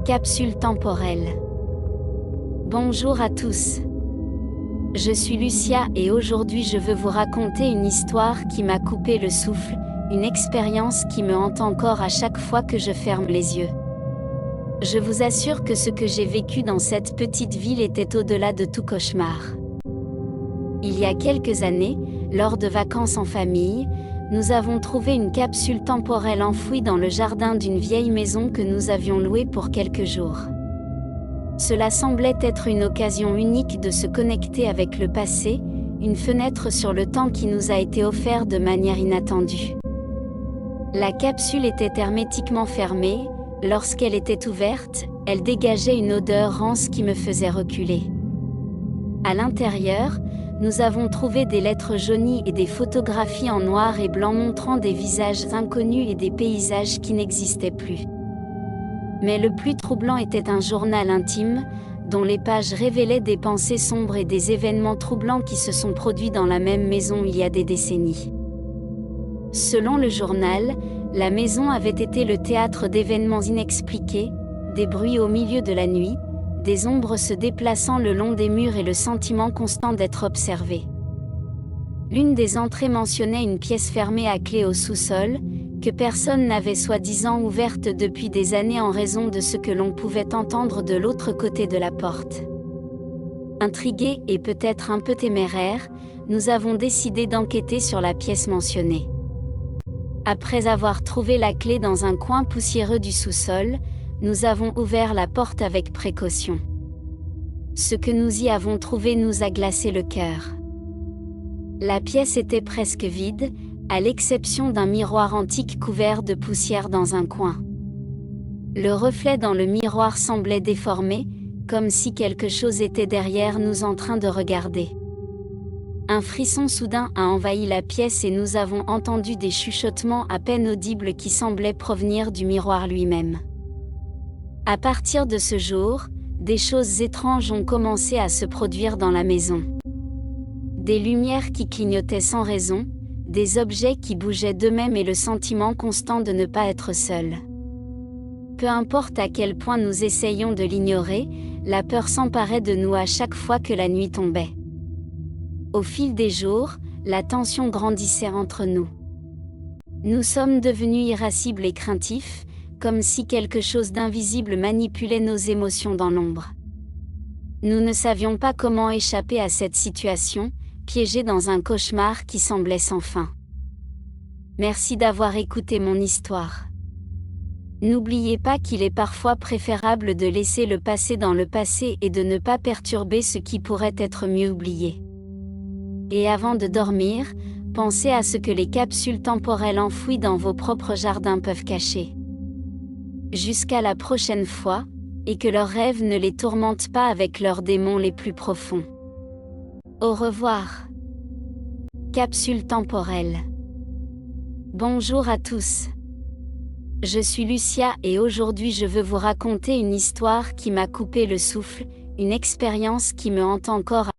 Capsule temporelle. Bonjour à tous. Je suis Lucia et aujourd'hui je veux vous raconter une histoire qui m'a coupé le souffle, une expérience qui me hante encore à chaque fois que je ferme les yeux. Je vous assure que ce que j'ai vécu dans cette petite ville était au-delà de tout cauchemar. Il y a quelques années, lors de vacances en famille, nous avons trouvé une capsule temporelle enfouie dans le jardin d'une vieille maison que nous avions louée pour quelques jours. Cela semblait être une occasion unique de se connecter avec le passé, une fenêtre sur le temps qui nous a été offert de manière inattendue. La capsule était hermétiquement fermée, lorsqu'elle était ouverte, elle dégageait une odeur rance qui me faisait reculer. À l'intérieur, nous avons trouvé des lettres jaunies et des photographies en noir et blanc montrant des visages inconnus et des paysages qui n'existaient plus. Mais le plus troublant était un journal intime, dont les pages révélaient des pensées sombres et des événements troublants qui se sont produits dans la même maison il y a des décennies. Selon le journal, la maison avait été le théâtre d'événements inexpliqués, des bruits au milieu de la nuit, des ombres se déplaçant le long des murs et le sentiment constant d'être observé. L'une des entrées mentionnait une pièce fermée à clé au sous-sol, que personne n'avait soi-disant ouverte depuis des années en raison de ce que l'on pouvait entendre de l'autre côté de la porte. Intrigués et peut-être un peu téméraires, nous avons décidé d'enquêter sur la pièce mentionnée. Après avoir trouvé la clé dans un coin poussiéreux du sous-sol, nous avons ouvert la porte avec précaution. Ce que nous y avons trouvé nous a glacé le cœur. La pièce était presque vide, à l'exception d'un miroir antique couvert de poussière dans un coin. Le reflet dans le miroir semblait déformé, comme si quelque chose était derrière nous en train de regarder. Un frisson soudain a envahi la pièce et nous avons entendu des chuchotements à peine audibles qui semblaient provenir du miroir lui-même. À partir de ce jour, des choses étranges ont commencé à se produire dans la maison. Des lumières qui clignotaient sans raison, des objets qui bougeaient d'eux-mêmes et le sentiment constant de ne pas être seul. Peu importe à quel point nous essayions de l'ignorer, la peur s'emparait de nous à chaque fois que la nuit tombait. Au fil des jours, la tension grandissait entre nous. Nous sommes devenus irascibles et craintifs, comme si quelque chose d'invisible manipulait nos émotions dans l'ombre. Nous ne savions pas comment échapper à cette situation, piégés dans un cauchemar qui semblait sans fin. Merci d'avoir écouté mon histoire. N'oubliez pas qu'il est parfois préférable de laisser le passé dans le passé et de ne pas perturber ce qui pourrait être mieux oublié. Et avant de dormir, pensez à ce que les capsules temporelles enfouies dans vos propres jardins peuvent cacher. Jusqu'à la prochaine fois, et que leurs rêves ne les tourmentent pas avec leurs démons les plus profonds. Au revoir. Capsule temporelle. Bonjour à tous. Je suis Lucia et aujourd'hui je veux vous raconter une histoire qui m'a coupé le souffle, une expérience qui me hante encore.